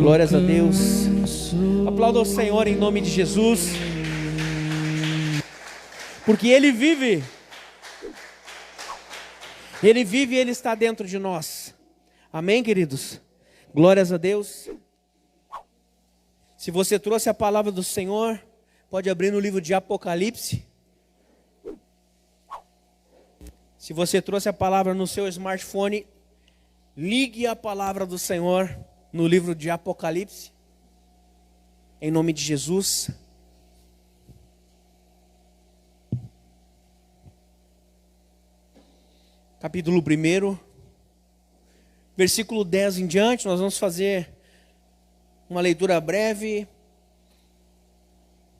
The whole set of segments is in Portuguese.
Glórias a Deus. Aplauda o Senhor em nome de Jesus, porque Ele vive. Ele vive e Ele está dentro de nós. Amém, queridos? Glórias a Deus. Se você trouxe a palavra do Senhor, pode abrir no livro de Apocalipse. Se você trouxe a palavra no seu smartphone, ligue a palavra do Senhor no livro de Apocalipse, em nome de Jesus. Capítulo 1, versículo 10 em diante, nós vamos fazer uma leitura breve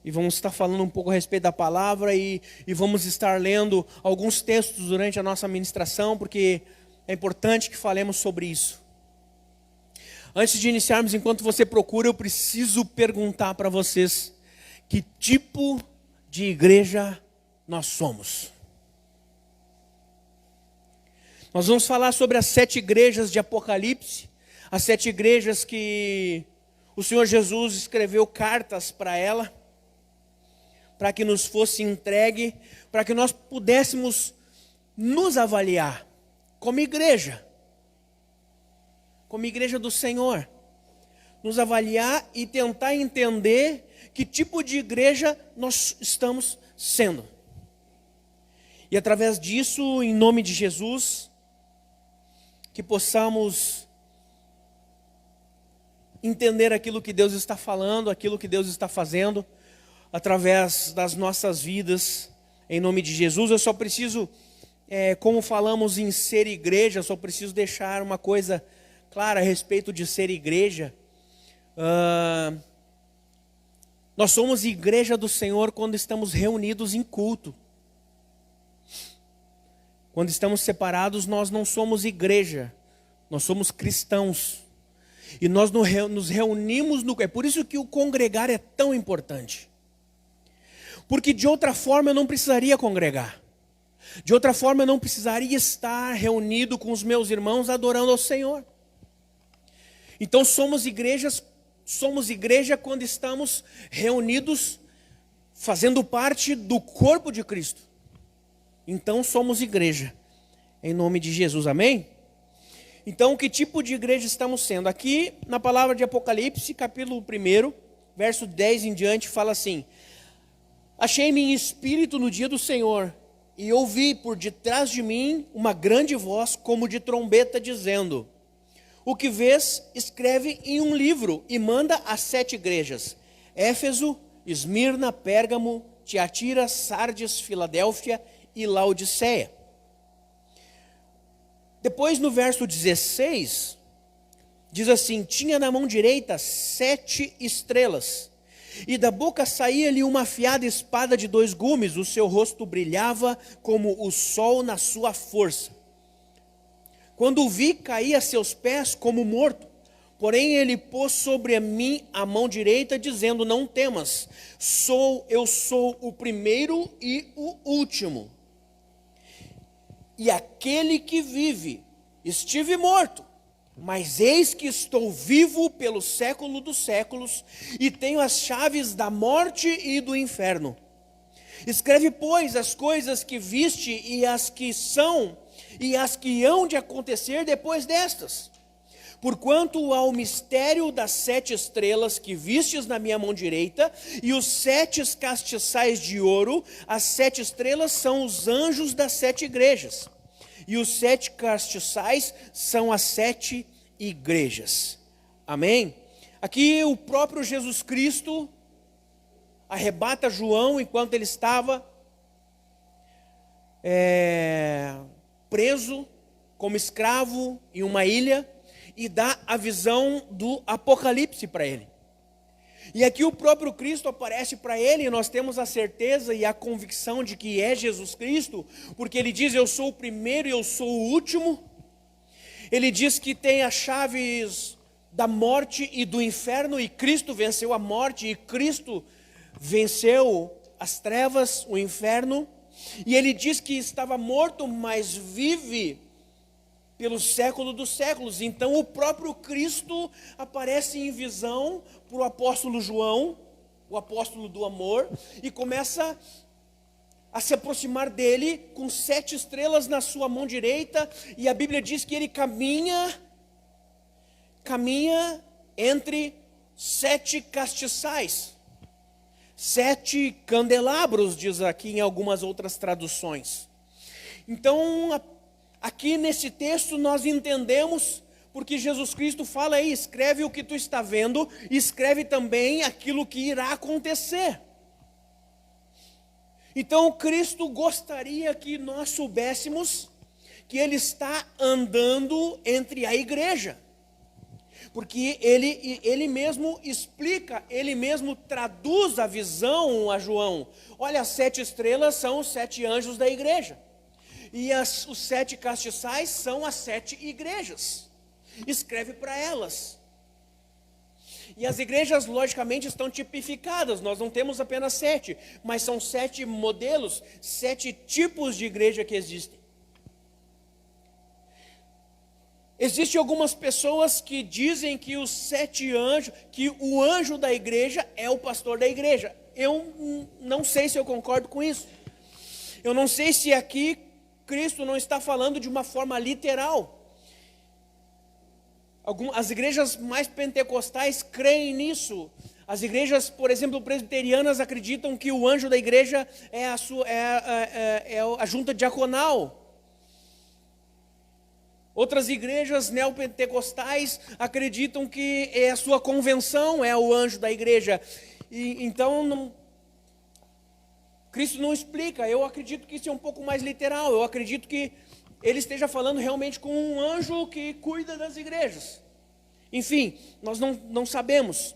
e vamos estar falando um pouco a respeito da palavra e vamos estar lendo alguns textos durante a nossa ministração, porque é importante que falemos sobre isso. Antes de iniciarmos, enquanto você procura, eu preciso perguntar para vocês: que tipo de igreja nós somos? Nós vamos falar sobre as 7 igrejas de Apocalipse, as 7 igrejas que o Senhor Jesus escreveu cartas para ela, para que nos fosse entregue, para que nós pudéssemos nos avaliar como igreja do Senhor, nos avaliar e tentar entender que tipo de igreja nós estamos sendo. E através disso, em nome de Jesus, que possamos entender aquilo que Deus está falando, aquilo que Deus está fazendo, através das nossas vidas, em nome de Jesus. Eu só preciso, como falamos em ser igreja, só preciso deixar uma coisa clara a respeito de ser igreja. Nós somos igreja do Senhor quando estamos reunidos em culto. Quando estamos separados, nós não somos igreja, nós somos cristãos. E nós nos reunimos é por isso que o congregar é tão importante. Porque de outra forma eu não precisaria congregar. De outra forma eu não precisaria estar reunido com os meus irmãos adorando ao Senhor. Então somos igreja quando estamos reunidos, fazendo parte do corpo de Cristo. Então somos igreja, em nome de Jesus, amém? Então que tipo de igreja estamos sendo? Aqui na palavra de Apocalipse, capítulo 1, verso 10 em diante, fala assim: achei-me em espírito no dia do Senhor, e ouvi por detrás de mim uma grande voz como de trombeta dizendo: o que vês, escreve em um livro e manda às 7 igrejas: Éfeso, Esmirna, Pérgamo, Tiatira, Sardes, Filadélfia e Laodiceia. Depois no verso 16, diz assim: tinha na mão direita 7 estrelas, e da boca saía-lhe uma afiada espada de 2 gumes, o seu rosto brilhava como o sol na sua força. Quando o vi, caí a seus pés como morto. Porém ele pôs sobre mim a mão direita, dizendo: não temas, eu sou o primeiro e o último, e aquele que vive. Estive morto, mas eis que estou vivo pelo século dos séculos, e tenho as chaves da morte e do inferno. Escreve, pois, as coisas que viste, e as que são, e as que hão de acontecer depois destas. Porquanto ao mistério das 7 estrelas que vistes na minha mão direita, e os 7 castiçais de ouro, as 7 estrelas são os anjos das 7 igrejas, e os 7 castiçais são as 7 igrejas. Amém? Aqui o próprio Jesus Cristo arrebata João enquanto ele estava preso como escravo em uma ilha, e dá a visão do Apocalipse para ele. E aqui o próprio Cristo aparece para ele, e nós temos a certeza e a convicção de que é Jesus Cristo, porque ele diz: eu sou o primeiro e eu sou o último. Ele diz que tem as chaves da morte e do inferno, e Cristo venceu a morte, e Cristo venceu as trevas, o inferno. E ele diz que estava morto, mas vive pelo século dos séculos. Então o próprio Cristo aparece em visão para o apóstolo João, o apóstolo do amor, e começa a se aproximar dele com 7 estrelas na sua mão direita, e a Bíblia diz que ele caminha entre 7 castiçais, 7 candelabros, diz aqui em algumas outras traduções. Então, aqui nesse texto nós entendemos, porque Jesus Cristo fala aí, escreve o que tu está vendo, e escreve também aquilo que irá acontecer. Então Cristo gostaria que nós soubéssemos que Ele está andando entre a igreja. Porque ele mesmo explica, ele mesmo traduz a visão a João. Olha, as 7 estrelas são os 7 anjos da igreja. E os 7 castiçais são as 7 igrejas. Escreve para elas. E as igrejas, logicamente, estão tipificadas. Nós não temos apenas 7, mas são 7 modelos, 7 tipos de igreja que existem. Existem algumas pessoas que dizem que os 7 anjos, que o anjo da igreja é o pastor da igreja. Eu não sei se eu concordo com isso. Eu não sei se aqui Cristo não está falando de uma forma literal. As igrejas mais pentecostais creem nisso. As igrejas, por exemplo, presbiterianas acreditam que o anjo da igreja é a junta diaconal. Outras igrejas neopentecostais acreditam que é a sua convenção, é o anjo da igreja. E, então, Cristo não explica. Eu acredito que isso é um pouco mais literal. Eu acredito que ele esteja falando realmente com um anjo que cuida das igrejas. Enfim, nós não sabemos.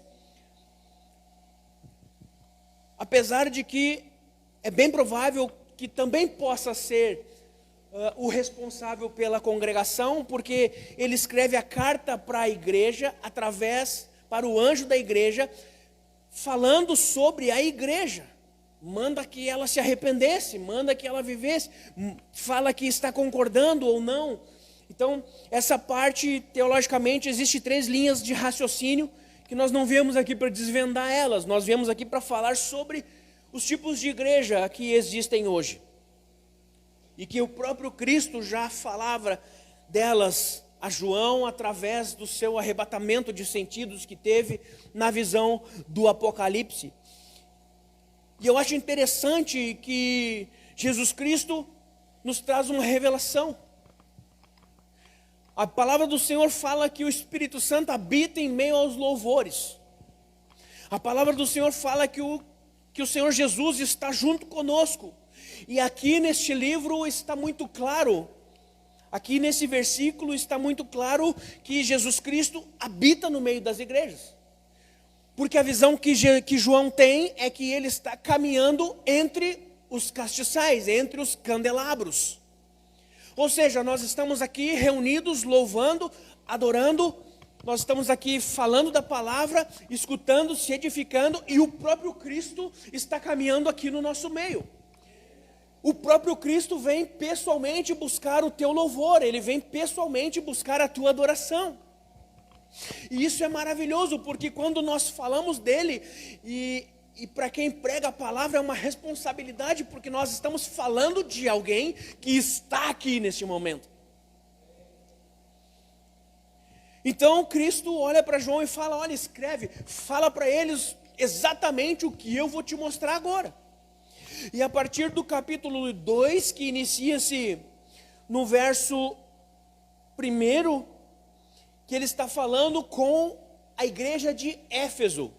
Apesar de que é bem provável que também possa ser o responsável pela congregação, porque ele escreve a carta para a igreja, para o anjo da igreja, falando sobre a igreja. Manda que ela se arrependesse, manda que ela vivesse, fala que está concordando ou não. Então, essa parte, teologicamente, existe 3 linhas de raciocínio, que nós não viemos aqui para desvendar elas, nós viemos aqui para falar sobre os tipos de igreja que existem hoje. E que o próprio Cristo já falava delas a João através do seu arrebatamento de sentidos que teve na visão do Apocalipse. E eu acho interessante que Jesus Cristo nos traz uma revelação. A palavra do Senhor fala que o Espírito Santo habita em meio aos louvores. A palavra do Senhor fala que o Senhor Jesus está junto conosco. E aqui neste livro está muito claro, aqui nesse versículo está muito claro que Jesus Cristo habita no meio das igrejas. Porque a visão que João tem é que ele está caminhando entre os castiçais, entre os candelabros. Ou seja, nós estamos aqui reunidos, louvando, adorando, nós estamos aqui falando da palavra, escutando, se edificando, e o próprio Cristo está caminhando aqui no nosso meio. O próprio Cristo vem pessoalmente buscar o teu louvor, ele vem pessoalmente buscar a tua adoração. E isso é maravilhoso, porque quando nós falamos dele, e para quem prega a palavra é uma responsabilidade, porque nós estamos falando de alguém que está aqui neste momento. Então Cristo olha para João e fala, olha, escreve, fala para eles exatamente o que eu vou te mostrar agora. E a partir do capítulo 2, que inicia-se no verso 1, que ele está falando com a igreja de Éfeso.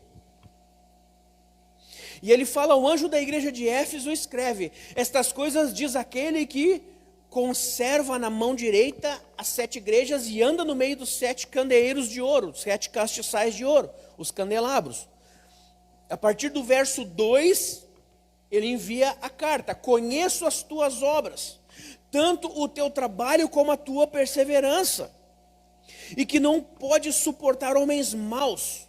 E ele fala, o anjo da igreja de Éfeso escreve, estas coisas diz aquele que conserva na mão direita as 7 igrejas e anda no meio dos 7 candeeiros de ouro, 7 castiçais de ouro, os candelabros. A partir do verso 2, ele envia a carta, conheço as tuas obras, tanto o teu trabalho como a tua perseverança, e que não podes suportar homens maus,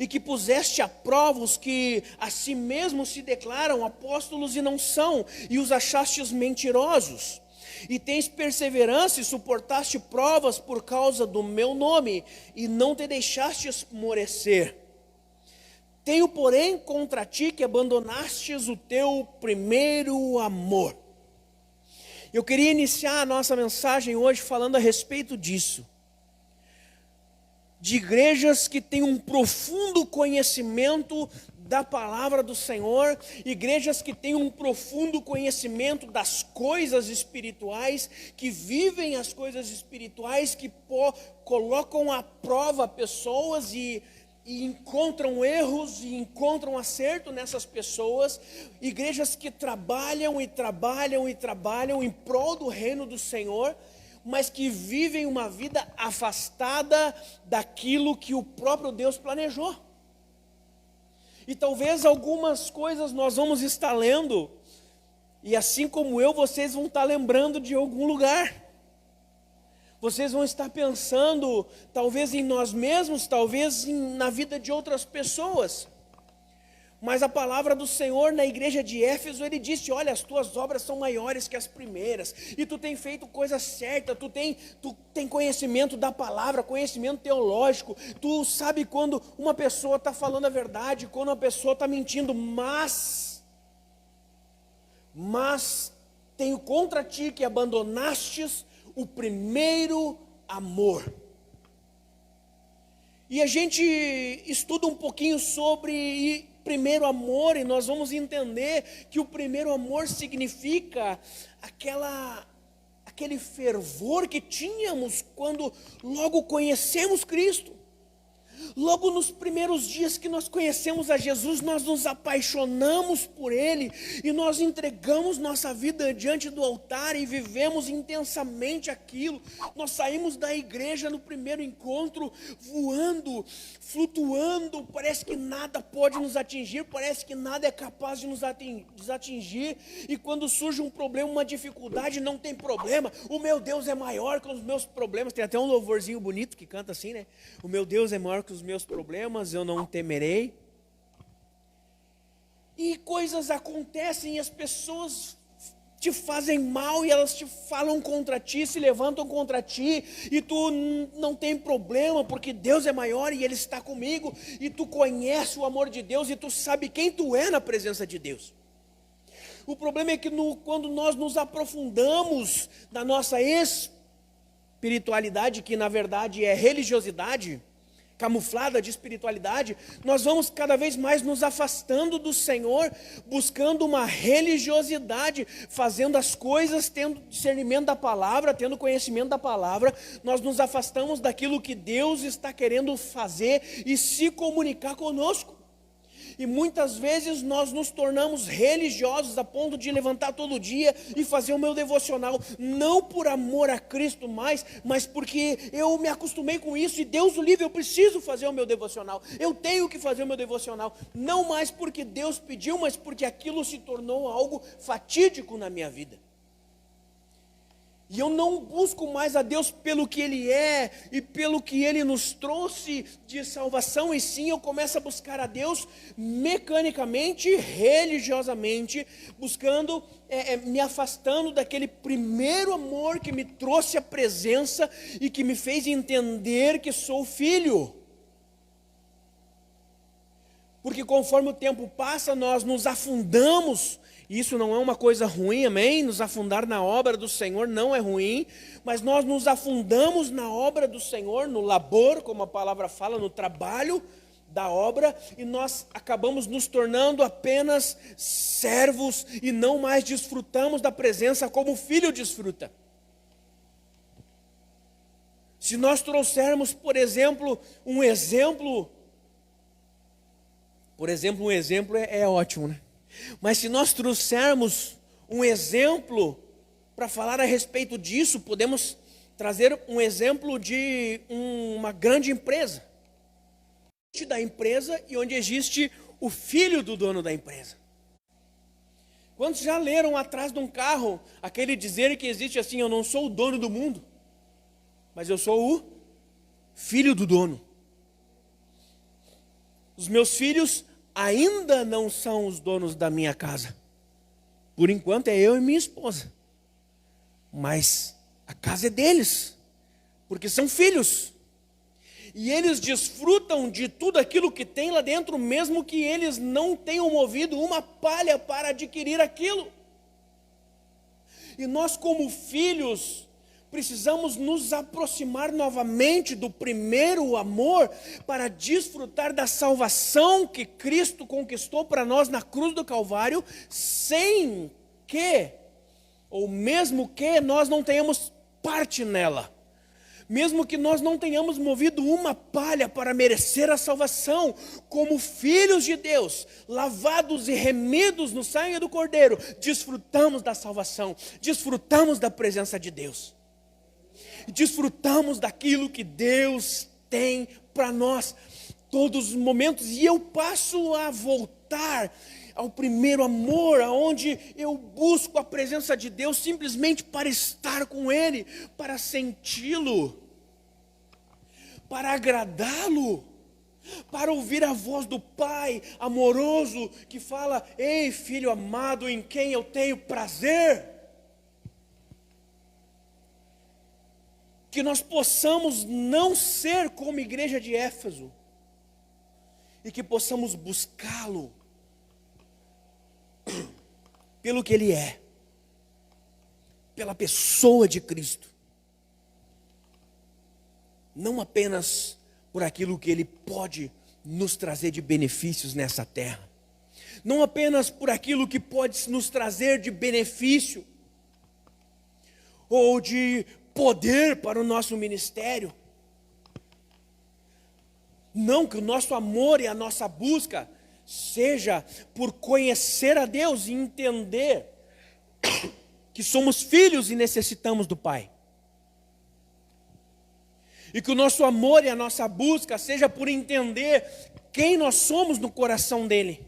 e que puseste a prova os que a si mesmos se declaram apóstolos e não são, e os achastes mentirosos, E tens perseverança e suportaste provas por causa do meu nome, e não te deixaste esmorecer. Tenho, porém, contra ti que abandonastes o teu primeiro amor. Eu queria iniciar a nossa mensagem hoje falando a respeito disso. De igrejas que têm um profundo conhecimento da palavra do Senhor, igrejas que têm um profundo conhecimento das coisas espirituais, que vivem as coisas espirituais, que colocam à prova pessoas e encontram erros e encontram acerto nessas pessoas, igrejas que trabalham e trabalham e trabalham em prol do reino do Senhor, mas que vivem uma vida afastada daquilo que o próprio Deus planejou. E talvez algumas coisas nós vamos estar lendo, e assim como eu, vocês vão estar lembrando de algum lugar. Vocês vão estar pensando, talvez em nós mesmos, talvez na vida de outras pessoas. Mas a palavra do Senhor na igreja de Éfeso, ele disse: olha, as tuas obras são maiores que as primeiras, e tu tem feito coisa certa, tu tem conhecimento da palavra, conhecimento teológico, tu sabe quando uma pessoa está falando a verdade, quando uma pessoa está mentindo, mas tenho contra ti que abandonastes o primeiro amor. E a gente estuda um pouquinho sobre primeiro amor, e nós vamos entender que o primeiro amor significa aquele fervor que tínhamos quando logo conhecemos Cristo. Logo nos primeiros dias que nós conhecemos a Jesus, nós nos apaixonamos por Ele, e nós entregamos nossa vida diante do altar e vivemos intensamente aquilo. Nós saímos da igreja no primeiro encontro voando, flutuando, parece que nada pode nos atingir, parece que nada é capaz de nos atingir, e quando surge um problema, uma dificuldade, não tem problema, o meu Deus é maior que os meus problemas. Tem até um louvorzinho bonito que canta assim, né? O meu Deus é maior que os meus problemas, eu não temerei. E coisas acontecem, e as pessoas te fazem mal, e elas te falam contra ti, se levantam contra ti, e tu não tem problema, porque Deus é maior e Ele está comigo, e tu conhece o amor de Deus, e tu sabe quem tu é na presença de Deus. O problema é que quando nós nos aprofundamos na nossa espiritualidade, que na verdade é religiosidade, camuflada de espiritualidade, nós vamos cada vez mais nos afastando do Senhor, buscando uma religiosidade, fazendo as coisas, tendo discernimento da palavra, tendo conhecimento da palavra. Nós nos afastamos daquilo que Deus está querendo fazer e se comunicar conosco. E muitas vezes nós nos tornamos religiosos a ponto de levantar todo dia e fazer o meu devocional, não por amor a Cristo mais, mas porque eu me acostumei com isso, e Deus o livre, eu preciso fazer o meu devocional, eu tenho que fazer o meu devocional, não mais porque Deus pediu, mas porque aquilo se tornou algo fatídico na minha vida. E eu não busco mais a Deus pelo que Ele é e pelo que Ele nos trouxe de salvação, e sim eu começo a buscar a Deus mecanicamente, religiosamente, buscando, me afastando daquele primeiro amor que me trouxe a presença e que me fez entender que sou filho. Porque conforme o tempo passa, nós nos afundamos. Isso não é uma coisa ruim, amém? Nos afundar na obra do Senhor não é ruim, mas nós nos afundamos na obra do Senhor, no labor, como a palavra fala, no trabalho da obra, e nós acabamos nos tornando apenas servos e não mais desfrutamos da presença como o filho desfruta. Se nós trouxermos, por exemplo, um exemplo é ótimo, né? Mas se nós trouxermos um exemplo para falar a respeito disso, podemos trazer um exemplo de uma grande empresa. Da empresa, e onde existe o filho do dono da empresa. Quantos já leram atrás de um carro aquele dizer que existe assim: eu não sou o dono do mundo, mas eu sou o filho do dono. Os meus filhos ainda não são os donos da minha casa. Por enquanto é eu e minha esposa. mas a casa é deles, porque são filhos. E eles desfrutam de tudo aquilo que tem lá dentro, mesmo que eles não tenham movido uma palha para adquirir aquilo. E nós, como filhos, precisamos nos aproximar novamente do primeiro amor para desfrutar da salvação que Cristo conquistou para nós na cruz do Calvário, sem que, ou mesmo que nós não tenhamos parte nela. Mesmo que nós não tenhamos movido uma palha para merecer a salvação, como filhos de Deus, lavados e remidos no sangue do Cordeiro, desfrutamos da salvação, desfrutamos da presença de Deus, desfrutamos daquilo que Deus tem para nós, todos os momentos, e eu passo a voltar ao primeiro amor, aonde eu busco a presença de Deus simplesmente para estar com Ele, para senti-lo, para agradá-lo, para ouvir a voz do Pai amoroso que fala: ei, filho amado, em quem eu tenho prazer. Que nós possamos não ser como a igreja de Éfeso, e que possamos buscá-lo pelo que Ele é, pela pessoa de Cristo, não apenas por aquilo que Ele pode nos trazer de benefícios nessa terra, não apenas por aquilo que pode nos trazer de benefício, ou de poder para o nosso ministério. Não, que o nosso amor e a nossa busca seja por conhecer a Deus e entender que somos filhos e necessitamos do Pai. E que o nosso amor e a nossa busca seja por entender quem nós somos no coração dEle.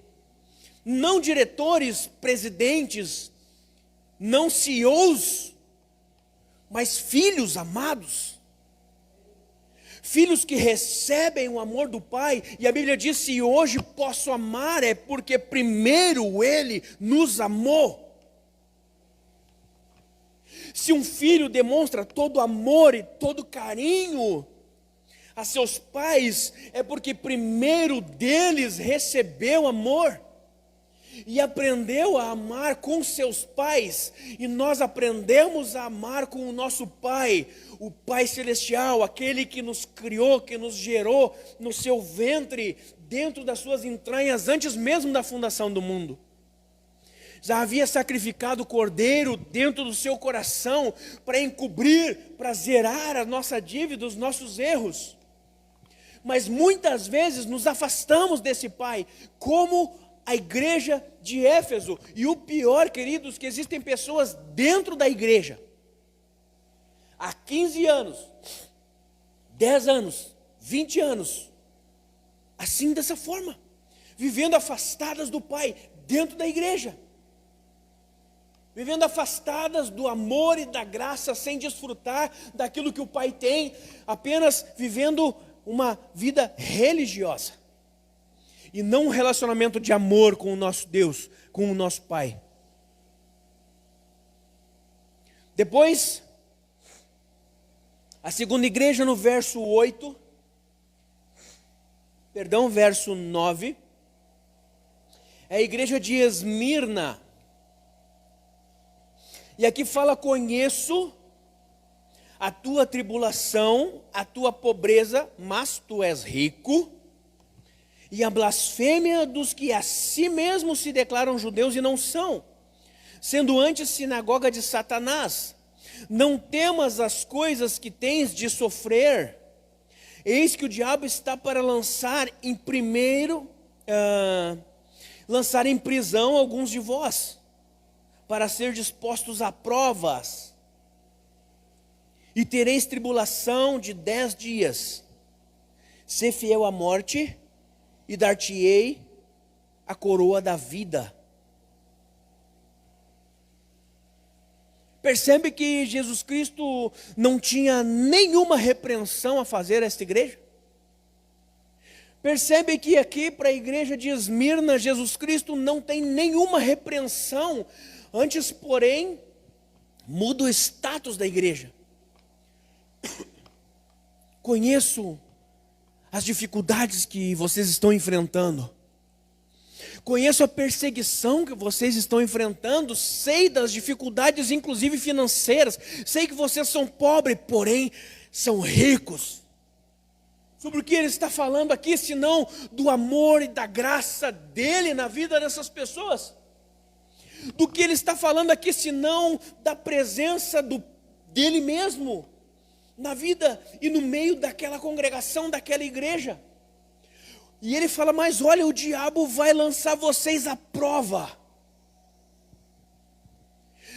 Não diretores, presidentes, não CEOs, mas filhos amados. Filhos que recebem o amor do Pai. E a Bíblia diz: se hoje posso amar, é porque primeiro Ele nos amou. Se um filho demonstra todo amor e todo carinho a seus pais, é porque primeiro deles recebeu amor e aprendeu a amar com seus pais. E nós aprendemos a amar com o nosso Pai, o Pai Celestial, aquele que nos criou, que nos gerou no seu ventre, dentro das suas entranhas, antes mesmo da fundação do mundo. Já havia sacrificado o cordeiro dentro do seu coração para encobrir, para zerar a nossa dívida, os nossos erros. Mas muitas vezes nos afastamos desse Pai, como a igreja de Éfeso. E o pior, queridos, que existem pessoas dentro da igreja, há 15 anos, 10 anos, 20 anos, assim, dessa forma, vivendo afastadas do Pai, dentro da igreja. Vivendo afastadas do amor e da graça, sem desfrutar daquilo que o Pai tem, apenas vivendo uma vida religiosa, e não um relacionamento de amor com o nosso Deus, com o nosso Pai. Depois, a segunda igreja no verso 9, é a igreja de Esmirna. E aqui fala: conheço a tua tribulação, a tua pobreza, mas tu és rico, e a blasfêmia dos que a si mesmos se declaram judeus e não são, sendo antes sinagoga de Satanás. Não temas as coisas que tens de sofrer. Eis que o diabo está para lançar em prisão alguns de vós, para ser dispostos a provas, e tereis tribulação de 10 dias. Sê fiel à morte, e dar-te-ei a coroa da vida. Percebe que Jesus Cristo não tinha nenhuma repreensão a fazer a esta igreja? Percebe que aqui para a igreja de Esmirna, Jesus Cristo não tem nenhuma repreensão. Antes, porém, muda o status da igreja. Conheço as dificuldades que vocês estão enfrentando. Conheço a perseguição que vocês estão enfrentando. Sei das dificuldades, inclusive financeiras. Sei que vocês são pobres, porém são ricos. Sobre o que ele está falando aqui, senão do amor e da graça dele na vida dessas pessoas? Do que ele está falando aqui, senão da presença dele mesmo na vida e no meio daquela congregação, daquela igreja? E ele fala, mas olha, o diabo vai lançar vocês à prova.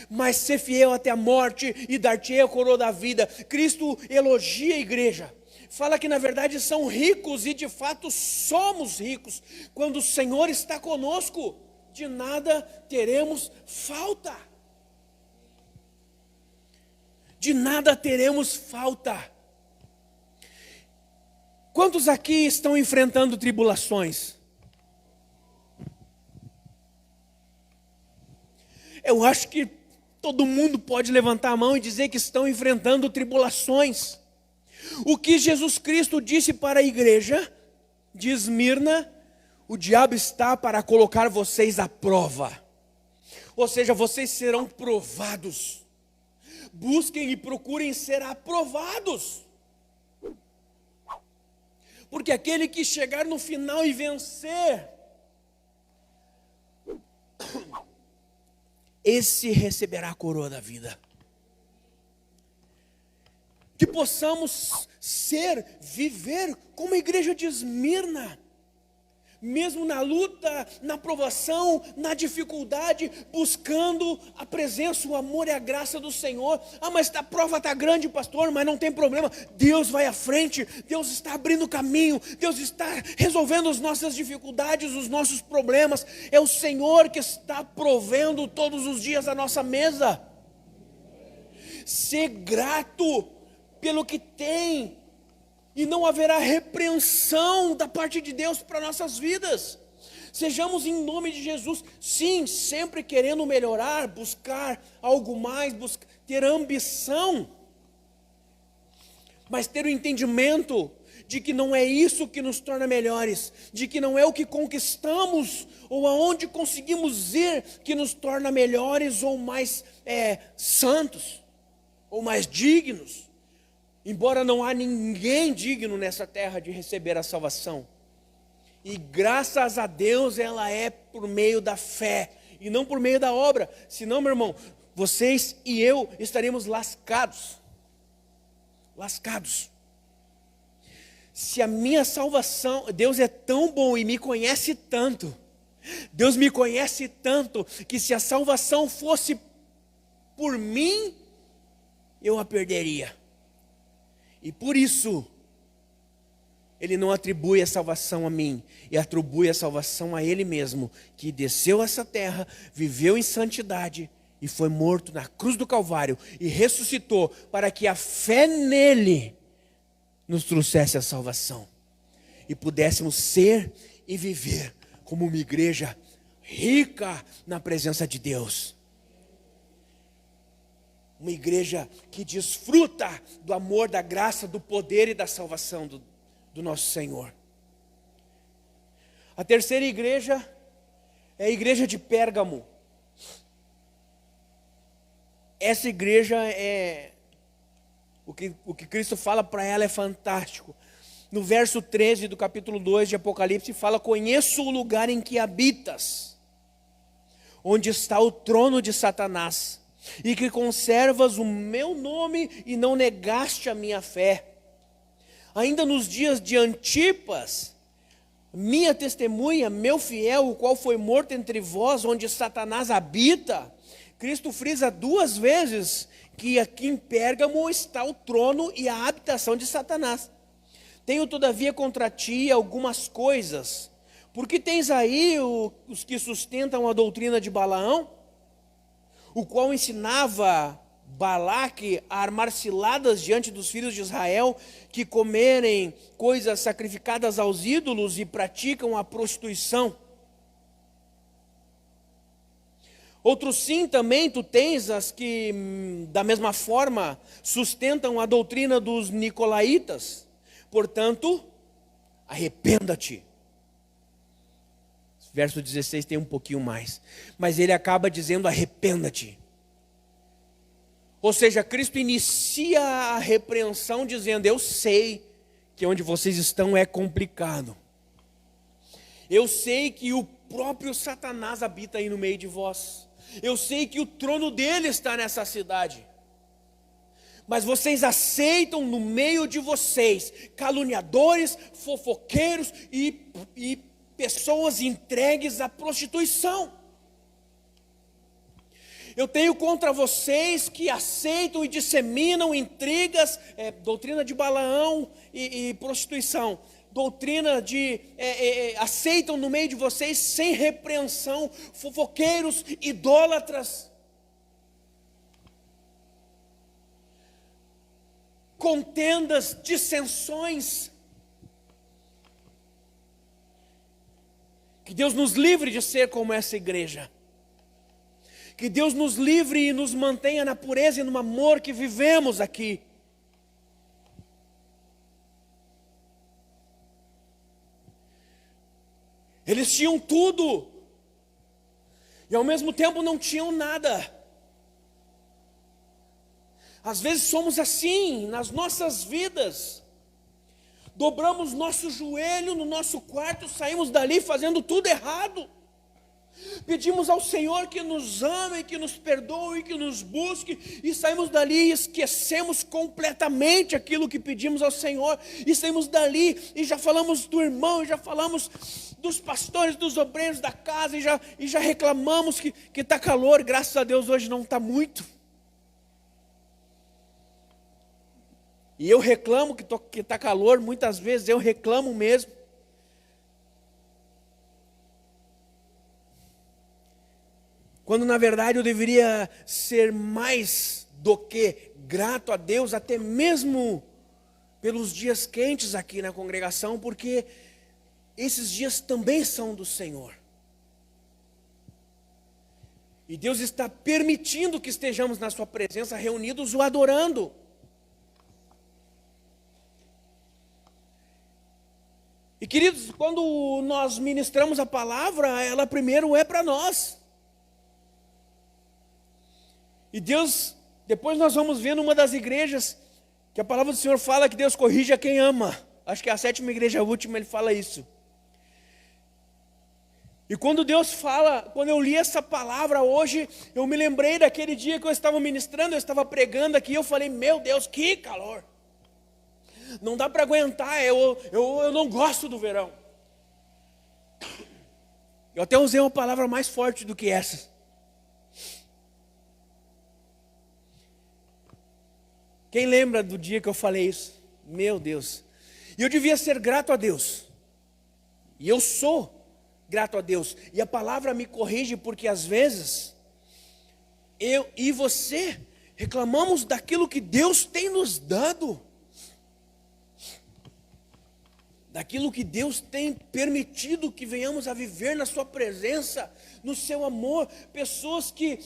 Mas ser fiel até a morte e dar-te-ei a coroa da vida. Cristo elogia a igreja. Fala que na verdade são ricos e de fato somos ricos. Quando o Senhor está conosco, de nada teremos falta. De nada teremos falta. Quantos aqui estão enfrentando tribulações? Eu acho que todo mundo pode levantar a mão e dizer que estão enfrentando tribulações. O que Jesus Cristo disse para a igreja de Esmirna: o diabo está para colocar vocês à prova. Ou seja, vocês serão provados. Busquem e procurem ser aprovados. Porque aquele que chegar no final e vencer, esse receberá a coroa da vida. Que possamos viver como a igreja de Esmirna. Mesmo na luta, na provação, na dificuldade, buscando a presença, o amor e a graça do Senhor. Ah, mas a prova está grande, pastor, mas não tem problema. Deus vai à frente, Deus está abrindo caminho, Deus está resolvendo as nossas dificuldades, os nossos problemas. É o Senhor que está provendo todos os dias a nossa mesa. Ser grato pelo que tem. E não haverá repreensão da parte de Deus para nossas vidas. Sejamos em nome de Jesus, sim, sempre querendo melhorar, buscar algo mais, ter ambição. Mas ter o entendimento de que não é isso que nos torna melhores, de que não é o que conquistamos ou aonde conseguimos ir que nos torna melhores ou mais santos, ou mais dignos. Embora não há ninguém digno nessa terra de receber a salvação. E graças a Deus ela é por meio da fé e não por meio da obra. Senão, meu irmão, vocês e eu estaríamos lascados. Lascados. Se a minha salvação, Deus é tão bom e me conhece tanto. Deus me conhece tanto que se a salvação fosse por mim, eu a perderia. E por isso, Ele não atribui a salvação a mim, e atribui a salvação a Ele mesmo, que desceu a essa terra, viveu em santidade, e foi morto na cruz do Calvário, e ressuscitou, para que a fé nele nos trouxesse a salvação, e pudéssemos ser e viver como uma igreja rica na presença de Deus. Uma igreja que desfruta do amor, da graça, do poder e da salvação do nosso Senhor. A terceira igreja é a igreja de Pérgamo. Essa igreja o que Cristo fala para ela é fantástico. No verso 13 do capítulo 2 de Apocalipse fala: conheço o lugar em que habitas, onde está o trono de Satanás, e que conservas o meu nome e não negaste a minha fé. Ainda nos dias de Antipas, minha testemunha, meu fiel, o qual foi morto entre vós, onde Satanás habita. Cristo frisa 2 vezes que aqui em Pérgamo está o trono e a habitação de Satanás. Tenho todavia contra ti algumas coisas, porque tens aí os que sustentam a doutrina de Balaão, o qual ensinava Balaque a armar ciladas diante dos filhos de Israel, que comerem coisas sacrificadas aos ídolos e praticam a prostituição. Outros sim também tu tens as que, da mesma forma, sustentam a doutrina dos nicolaítas. Portanto, arrependa-te. Verso 16 tem um pouquinho mais. Mas ele acaba dizendo arrependa-te. Ou seja, Cristo inicia a repreensão dizendo, eu sei que onde vocês estão é complicado. Eu sei que o próprio Satanás habita aí no meio de vós. Eu sei que o trono dele está nessa cidade. Mas vocês aceitam no meio de vocês caluniadores, fofoqueiros e pessoas entregues à prostituição. Eu tenho contra vocês que aceitam e disseminam intrigas, doutrina de Balaão e prostituição. Doutrina de aceitam no meio de vocês sem repreensão, fofoqueiros, idólatras, contendas, dissensões. Que Deus nos livre de ser como essa igreja. Que Deus nos livre e nos mantenha na pureza e no amor que vivemos aqui. Eles tinham tudo, e ao mesmo tempo não tinham nada. Às vezes somos assim nas nossas vidas. Dobramos nosso joelho no nosso quarto, saímos dali fazendo tudo errado. Pedimos ao Senhor que nos ame, que nos perdoe, que nos busque, e saímos dali e esquecemos completamente aquilo que pedimos ao Senhor, e saímos dali e já falamos do irmão, e já falamos dos pastores, dos obreiros da casa, e já reclamamos que está calor. Graças a Deus hoje não está muito. E eu reclamo que está calor, muitas vezes eu reclamo mesmo. Quando na verdade eu deveria ser mais do que grato a Deus, até mesmo pelos dias quentes aqui na congregação, porque esses dias também são do Senhor. E Deus está permitindo que estejamos na sua presença, reunidos, o adorando. E queridos, quando nós ministramos a palavra, ela primeiro é para nós. E Deus, depois nós vamos ver numa das igrejas, que a palavra do Senhor fala que Deus corrige a quem ama. Acho que é a 7ª igreja última, ele fala isso. E quando Deus fala, quando eu li essa palavra hoje, eu me lembrei daquele dia que eu estava ministrando, eu estava pregando aqui, eu falei, meu Deus, que calor. Não dá para aguentar, eu não gosto do verão. Eu até usei uma palavra mais forte do que essa. Quem lembra do dia que eu falei isso? Meu Deus. E eu devia ser grato a Deus. E eu sou grato a Deus. E a palavra me corrige porque às vezes eu e você reclamamos daquilo que Deus tem nos dado. Daquilo que Deus tem permitido que venhamos a viver na sua presença, no seu amor. Pessoas que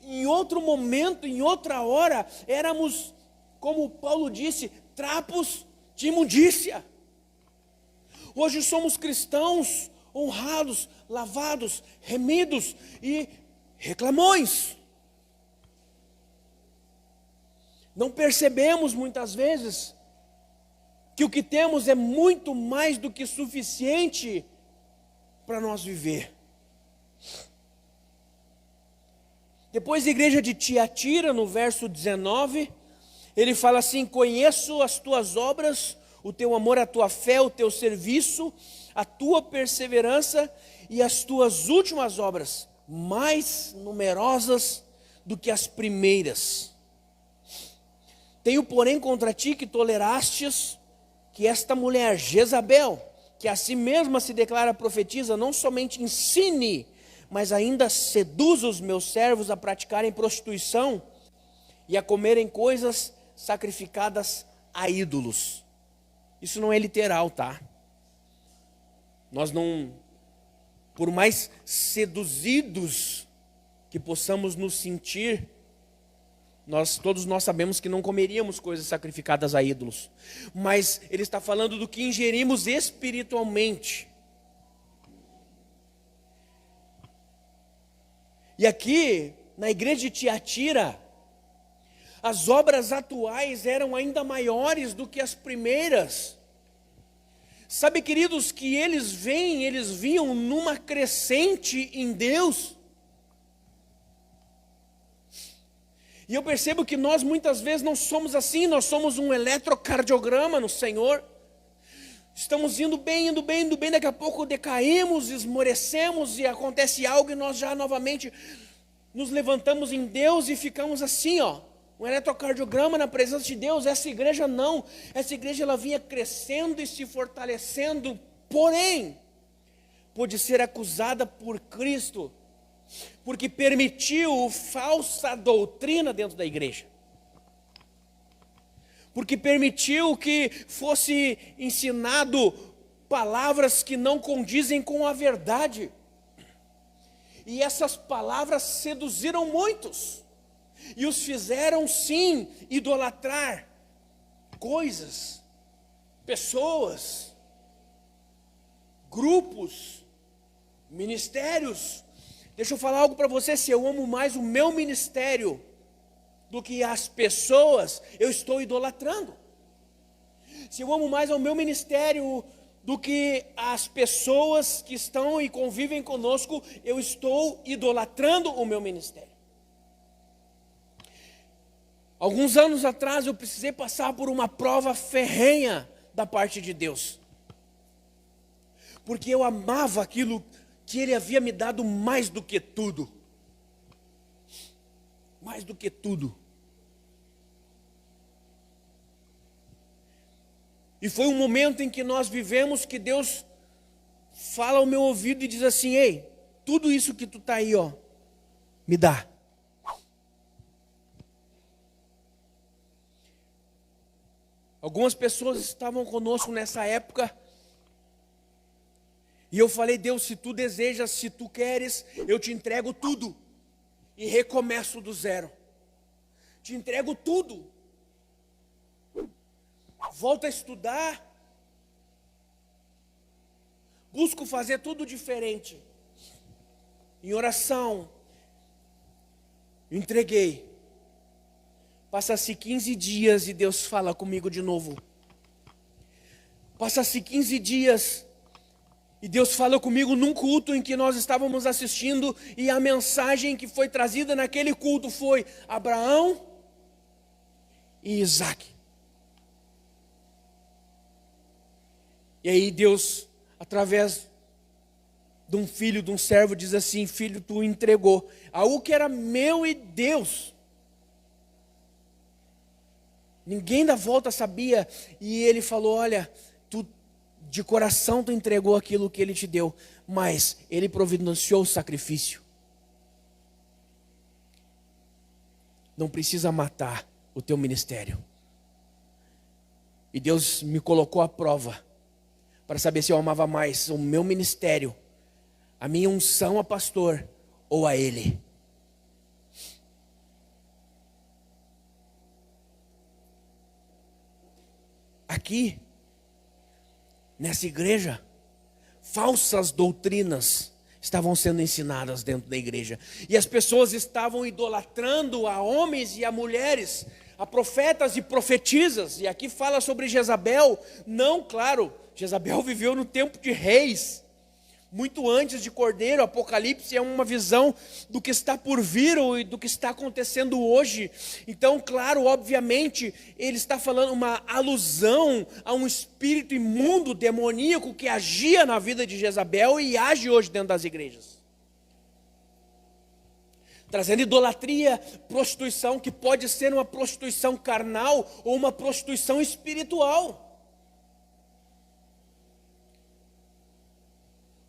em outro momento, em outra hora, éramos, como Paulo disse, trapos de imundícia. Hoje somos cristãos honrados, lavados, remidos e reclamões. Não percebemos muitas vezes que o que temos é muito mais do que suficiente para nós viver. Depois a igreja de Tiatira, no verso 19, ele fala assim: conheço as tuas obras, o teu amor, a tua fé, o teu serviço, a tua perseverança e as tuas últimas obras, mais numerosas do que as primeiras. Tenho, porém, contra ti que tolerastes que esta mulher, Jezabel, que a si mesma se declara profetisa, não somente ensine, mas ainda seduz os meus servos a praticarem prostituição e a comerem coisas sacrificadas a ídolos. Isso não é literal, tá? Nós não, por mais seduzidos que possamos nos sentir, todos nós sabemos que não comeríamos coisas sacrificadas a ídolos, mas ele está falando do que ingerimos espiritualmente. E aqui, na igreja de Tiatira, as obras atuais eram ainda maiores do que as primeiras. Sabe, queridos, que eles vinham numa crescente em Deus. E eu percebo que nós muitas vezes não somos assim, nós somos um eletrocardiograma no Senhor. Estamos indo bem, daqui a pouco decaímos, esmorecemos e acontece algo e nós já novamente nos levantamos em Deus e ficamos assim, um eletrocardiograma na presença de Deus. Essa igreja não, essa igreja ela vinha crescendo e se fortalecendo, porém, pôde ser acusada por Cristo, porque permitiu falsa doutrina dentro da igreja. Porque permitiu que fosse ensinado palavras que não condizem com a verdade. E essas palavras seduziram muitos. E os fizeram, sim, idolatrar coisas, pessoas, grupos, ministérios. Deixa eu falar algo para você, se eu amo mais o meu ministério do que as pessoas, eu estou idolatrando. Se eu amo mais o meu ministério do que as pessoas que estão e convivem conosco, eu estou idolatrando o meu ministério. Alguns anos atrás eu precisei passar por uma prova ferrenha da parte de Deus. Porque eu amava aquilo que Ele havia me dado mais do que tudo. Mais do que tudo. E foi um momento em que nós vivemos que Deus fala ao meu ouvido e diz assim: ei, tudo isso que tu está aí, me dá. Algumas pessoas estavam conosco nessa época. E eu falei: Deus, se tu desejas, se tu queres, eu te entrego tudo. E recomeço do zero. Te entrego tudo. Volto a estudar. Busco fazer tudo diferente. Em oração. Entreguei. Passa-se 15 dias e Deus fala comigo de novo. Passa-se 15 dias e Deus fala comigo num culto em que nós estávamos assistindo, e a mensagem que foi trazida naquele culto foi Abraão e Isaac. E aí Deus, através de um filho, de um servo, diz assim: filho, tu entregou algo que era meu e Deus. Ninguém da volta sabia, e ele falou: olha, tu de coração tu entregou aquilo que ele te deu, mas ele providenciou o sacrifício. Não precisa matar o teu ministério. E Deus me colocou à prova, para saber se eu amava mais o meu ministério, a minha unção a pastor, ou a ele. Aqui, nessa igreja, falsas doutrinas estavam sendo ensinadas dentro da igreja. E as pessoas estavam idolatrando a homens e a mulheres, a profetas e profetisas. E aqui fala sobre Jezabel. Não, claro, Jezabel viveu no tempo de reis, muito antes de Cordeiro. Apocalipse é uma visão do que está por vir e do que está acontecendo hoje. Então, claro, obviamente, ele está falando uma alusão a um espírito imundo, demoníaco, que agia na vida de Jezabel e age hoje dentro das igrejas. Trazendo idolatria, prostituição, que pode ser uma prostituição carnal ou uma prostituição espiritual.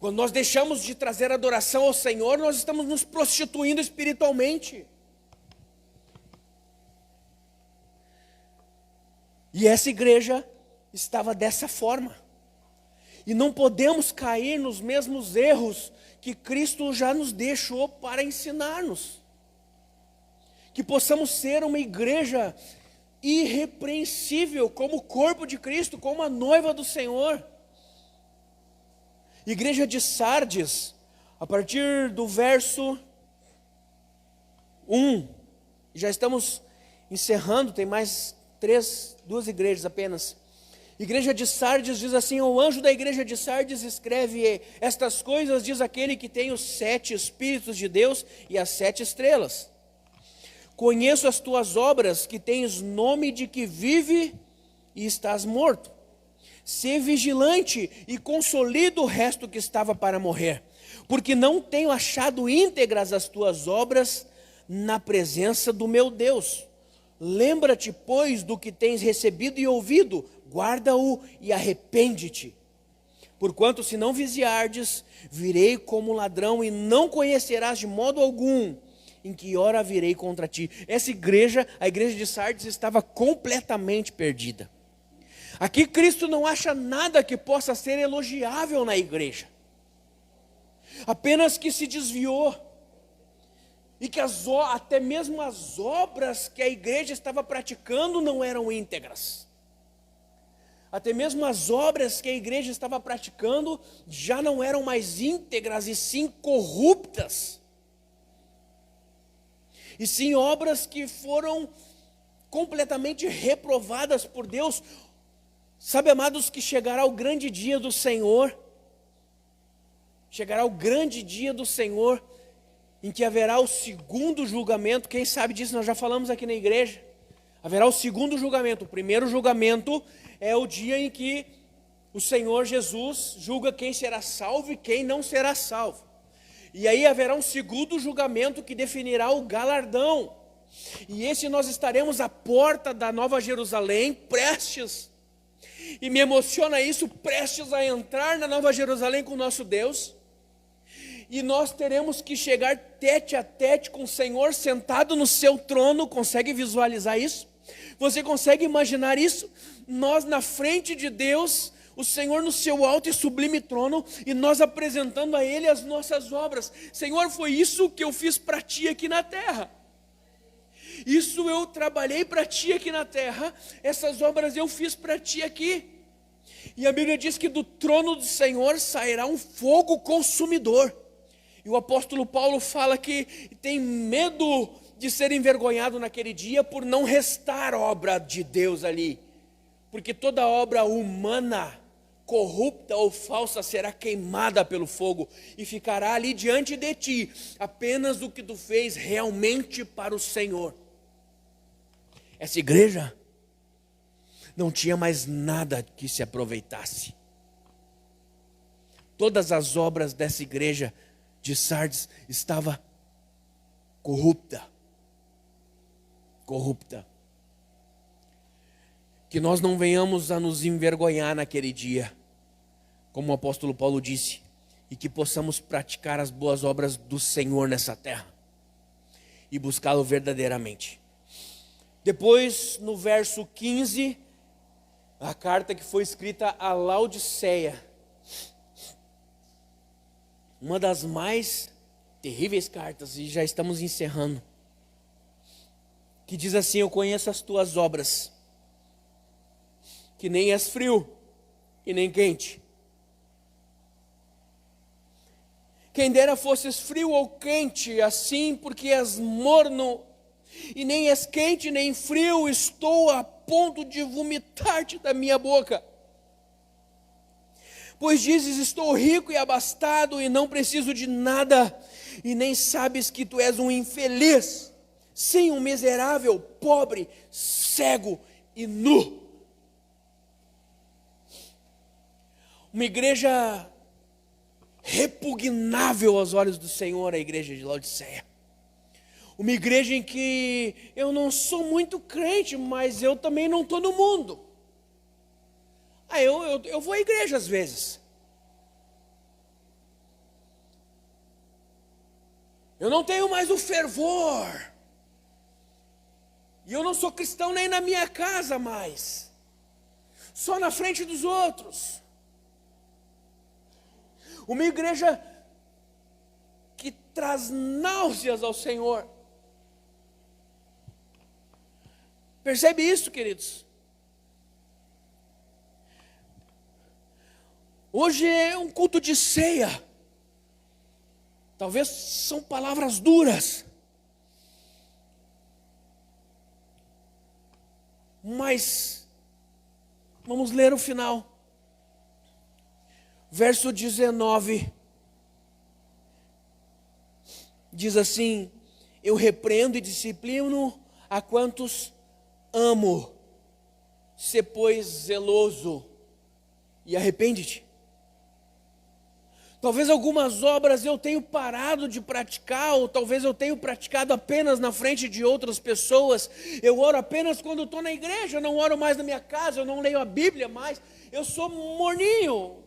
Quando nós deixamos de trazer adoração ao Senhor, nós estamos nos prostituindo espiritualmente. E essa igreja estava dessa forma. E não podemos cair nos mesmos erros que Cristo já nos deixou para ensinar-nos. Que possamos ser uma igreja irrepreensível, como o corpo de Cristo, como a noiva do Senhor. Igreja de Sardes, a partir do verso 1, já estamos encerrando, tem mais duas igrejas apenas. Igreja de Sardes diz assim: o anjo da igreja de Sardes escreve: estas coisas diz aquele que tem os 7 Espíritos de Deus e as 7 estrelas. Conheço as tuas obras, que tens nome de que vive e estás morto. Sê vigilante e consolida o resto que estava para morrer, porque não tenho achado íntegras as tuas obras na presença do meu Deus. Lembra-te, pois, do que tens recebido e ouvido, guarda-o e arrepende-te. Porquanto, se não vigiardes, virei como ladrão e não conhecerás de modo algum em que hora virei contra ti. Essa igreja, a igreja de Sardes, estava completamente perdida. Aqui Cristo não acha nada que possa ser elogiável na igreja, apenas que se desviou, e que até mesmo as obras que a igreja estava praticando não eram íntegras. Até mesmo as obras que a igreja estava praticando já não eram mais íntegras, e sim corruptas. E sim obras que foram completamente reprovadas por Deus. Sabe, amados, que chegará o grande dia do Senhor, chegará o grande dia do Senhor, em que haverá o segundo julgamento. Quem sabe disso, nós já falamos aqui na igreja. Haverá o segundo julgamento. O primeiro julgamento é o dia em que o Senhor Jesus julga quem será salvo e quem não será salvo. E aí haverá um segundo julgamento que definirá o galardão. E esse nós estaremos à porta da Nova Jerusalém, prestes, e me emociona isso, prestes a entrar na Nova Jerusalém com o nosso Deus. E nós teremos que chegar tete a tete com o Senhor sentado no seu trono. Consegue visualizar isso? Você consegue imaginar isso? Nós na frente de Deus, o Senhor no seu alto e sublime trono, e nós apresentando a Ele as nossas obras. Senhor, foi isso que eu fiz para Ti aqui na terra. Isso eu trabalhei para Ti aqui na terra, essas obras eu fiz para Ti aqui. E a Bíblia diz que do trono do Senhor sairá um fogo consumidor. E o apóstolo Paulo fala que tem medo de ser envergonhado naquele dia por não restar obra de Deus ali. Porque toda obra humana, corrupta ou falsa, será queimada pelo fogo e ficará ali diante de ti apenas o que tu fez realmente para o Senhor. Essa igreja não tinha mais nada que se aproveitasse. Todas as obras dessa igreja de Sardes estava corrupta. Que nós não venhamos a nos envergonhar naquele dia, como o apóstolo Paulo disse, e que possamos praticar as boas obras do Senhor nessa terra e buscá-lo verdadeiramente. Depois, no verso 15, a carta que foi escrita a Laodiceia, uma das mais terríveis cartas, e já estamos encerrando, que diz assim: eu conheço as tuas obras, que nem és frio e nem quente. Quem dera fosses frio ou quente, assim, porque és morno, e nem és quente nem frio, estou a ponto de vomitar-te da minha boca. Pois dizes: estou rico e abastado e não preciso de nada, e nem sabes que tu és um infeliz, sim, um miserável, pobre, cego e nu. Uma igreja repugnável aos olhos do Senhor, a igreja de Laodiceia. Uma igreja em que eu não sou muito crente, mas eu também não estou no mundo. Eu vou à igreja às vezes. Eu não tenho mais o fervor. E eu não sou cristão nem na minha casa mais. Só na frente dos outros. Uma igreja traz náuseas ao Senhor. Percebe isso, queridos? Hoje é um culto de ceia. Talvez são palavras duras. Mas vamos ler o final. Verso 19. Diz assim: eu repreendo e disciplino a quantos amo. Sê, pois, zeloso e arrepende-te. Talvez algumas obras eu tenho parado de praticar, ou talvez eu tenho praticado apenas na frente de outras pessoas. Eu oro apenas quando estou na igreja, eu não oro mais na minha casa, eu não leio a Bíblia mais. Eu sou morninho.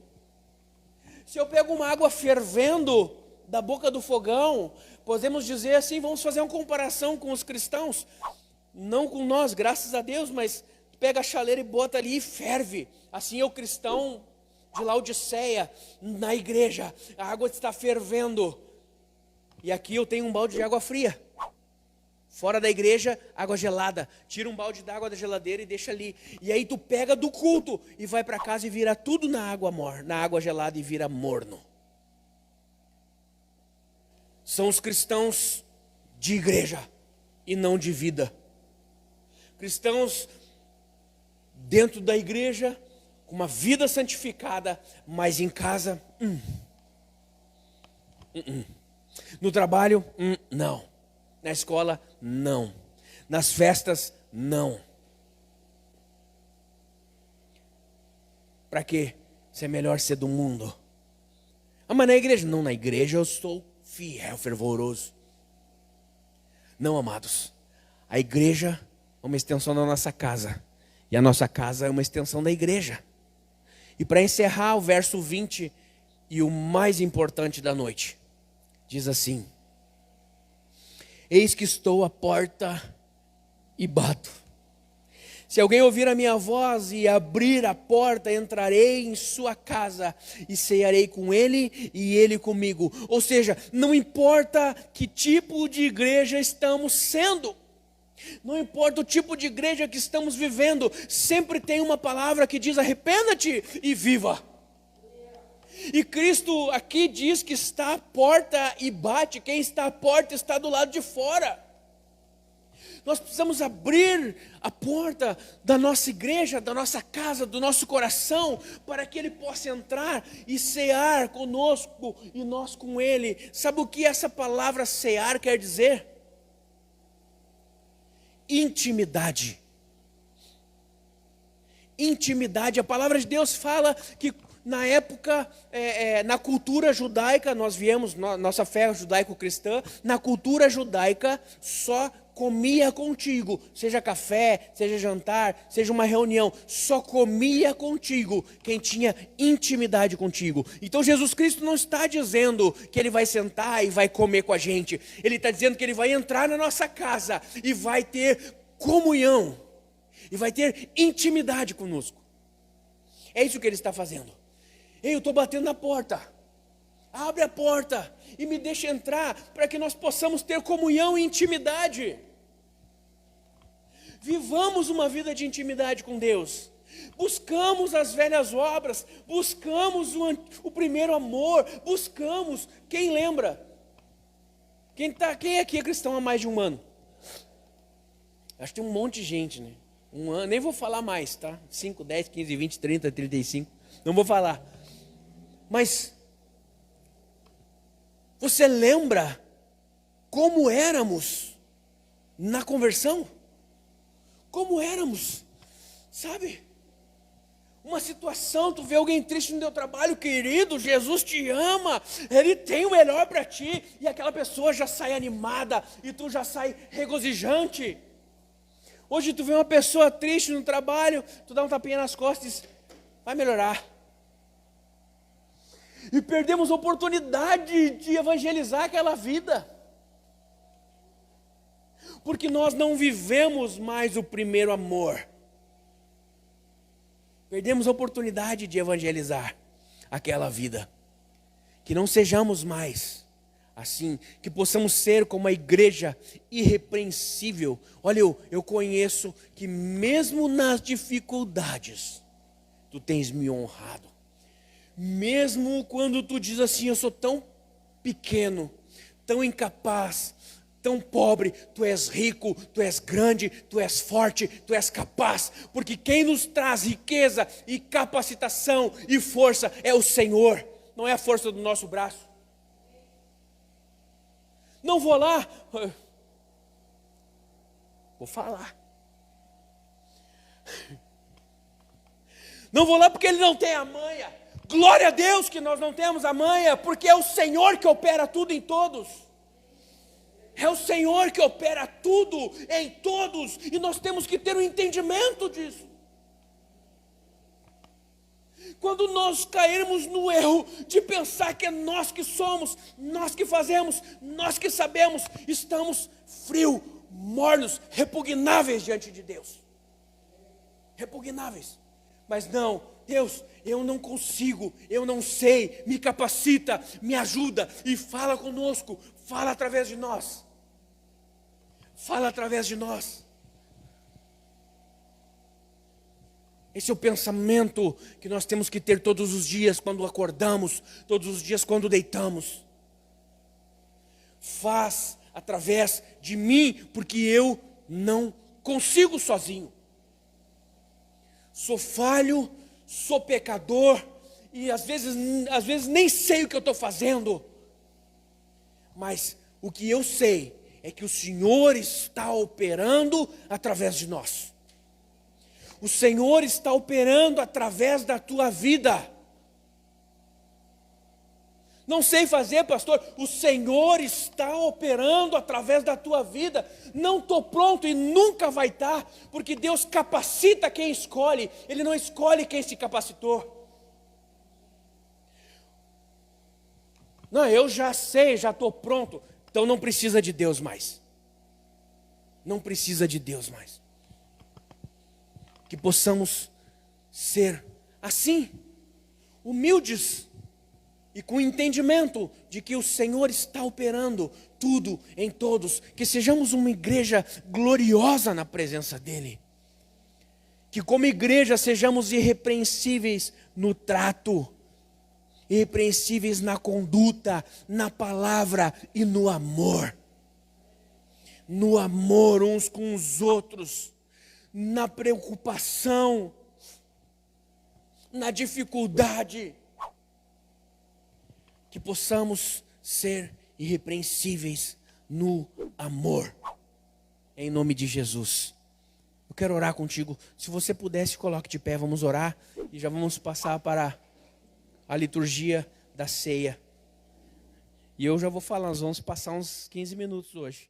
Se eu pego uma água fervendo da boca do fogão, podemos dizer assim, vamos fazer uma comparação com os cristãos. Não com nós, graças a Deus, mas pega a chaleira e bota ali e ferve. Assim é o cristão de Laodiceia, na igreja, a água está fervendo, e aqui eu tenho um balde de água fria, fora da igreja, água gelada, tira um balde d'água da geladeira e deixa ali, e aí tu pega do culto, e vai para casa e vira tudo na água gelada e vira morno. São os cristãos de igreja, e não de vida, cristãos dentro da igreja, uma vida santificada, mas em casa, no trabalho, não. Na escola, não. Nas festas, não. Para quê? Se é melhor ser do mundo. Ah, mas na igreja? Não, na igreja eu sou fiel, fervoroso. Não, amados. A igreja é uma extensão da nossa casa. E a nossa casa é uma extensão da igreja. E para encerrar o verso 20, e o mais importante da noite, diz assim: eis que estou à porta e bato. Se alguém ouvir a minha voz e abrir a porta, entrarei em sua casa e cearei com ele e ele comigo. Ou seja, não importa que tipo de igreja estamos sendo, não importa o tipo de igreja que estamos vivendo, sempre tem uma palavra que diz: arrependa-te e viva. E Cristo aqui diz que está à porta e bate. Quem está à porta está do lado de fora. Nós precisamos abrir a porta da nossa igreja, da nossa casa, do nosso coração, para que Ele possa entrar e cear conosco e nós com Ele. Sabe o que essa palavra cear quer dizer? Intimidade. Intimidade. A palavra de Deus fala que na época, na cultura judaica, nós viemos, nossa fé judaico-cristã, na cultura judaica só comia contigo, seja café, seja jantar, seja uma reunião, só comia contigo quem tinha intimidade contigo. Então Jesus Cristo não está dizendo que Ele vai sentar e vai comer com a gente, Ele está dizendo que Ele vai entrar na nossa casa e vai ter comunhão, e vai ter intimidade conosco. É isso que Ele está fazendo. Ei, eu estou batendo na porta, abre a porta e me deixa entrar, para que nós possamos ter comunhão e intimidade. Vivamos uma vida de intimidade com Deus. Buscamos as velhas obras, buscamos o primeiro amor, buscamos. Quem lembra? Quem aqui é cristão há mais de um ano? Acho que tem um monte de gente, né? Um ano, nem vou falar mais, tá? 5, 10, 15, 20, 30, 35, não vou falar. Mas você lembra como éramos na conversão? Como éramos, sabe? Uma situação, tu vê alguém triste no teu trabalho, querido, Jesus te ama, Ele tem o melhor para ti, e aquela pessoa já sai animada, e tu já sai regozijante. Hoje tu vê uma pessoa triste no trabalho, tu dá um tapinha nas costas e diz: vai melhorar. E perdemos a oportunidade de evangelizar aquela vida, porque nós não vivemos mais o primeiro amor. Perdemos a oportunidade de evangelizar aquela vida. Que não sejamos mais assim, que possamos ser como a igreja irrepreensível. Olha, eu conheço que mesmo nas dificuldades, tu tens me honrado. Mesmo quando tu diz assim, eu sou tão pequeno, tão incapaz, tão pobre, tu és rico, tu és grande, tu és forte, tu és capaz, porque quem nos traz riqueza e capacitação e força é o Senhor, não é a força do nosso braço. Não vou lá, vou falar. Não vou lá porque ele não tem a manha. Glória a Deus que nós não temos a manha, porque é o Senhor que opera tudo em todos. É o Senhor que opera tudo em todos, e nós temos que ter um entendimento disso. Quando nós cairmos no erro de pensar que é nós que somos, nós que fazemos, nós que sabemos, estamos frios, mornos, repugnáveis diante de Deus. Repugnáveis. Mas não, Deus, eu não consigo, eu não sei, me capacita, me ajuda e fala conosco, fala através de nós. Fala através de nós. Esse é o pensamento que nós temos que ter todos os dias quando acordamos, todos os dias quando deitamos. Faz através de mim, porque eu não consigo sozinho. Sou falho, sou pecador, e às vezes nem sei o que eu estou fazendo. Mas o que eu sei é que o Senhor está operando através de nós. O Senhor está operando através da tua vida. Não sei fazer, pastor. O Senhor está operando através da tua vida. Não estou pronto e nunca vai estar, porque Deus capacita quem escolhe. Ele não escolhe quem se capacitou. Não, eu já sei, já estou pronto. Então não precisa de Deus mais. Não precisa de Deus mais. Que possamos ser assim, humildes e com entendimento de que o Senhor está operando tudo em todos. Que sejamos uma igreja gloriosa na presença dEle. Que como igreja sejamos irrepreensíveis no trato, irrepreensíveis na conduta, na palavra e no amor. No amor uns com os outros, na preocupação, na dificuldade. Que possamos ser irrepreensíveis no amor, em nome de Jesus. Eu quero orar contigo. Se você pudesse, coloque de pé, vamos orar e já vamos passar para a liturgia da ceia. E eu já vou falar, nós vamos passar uns 15 minutos hoje.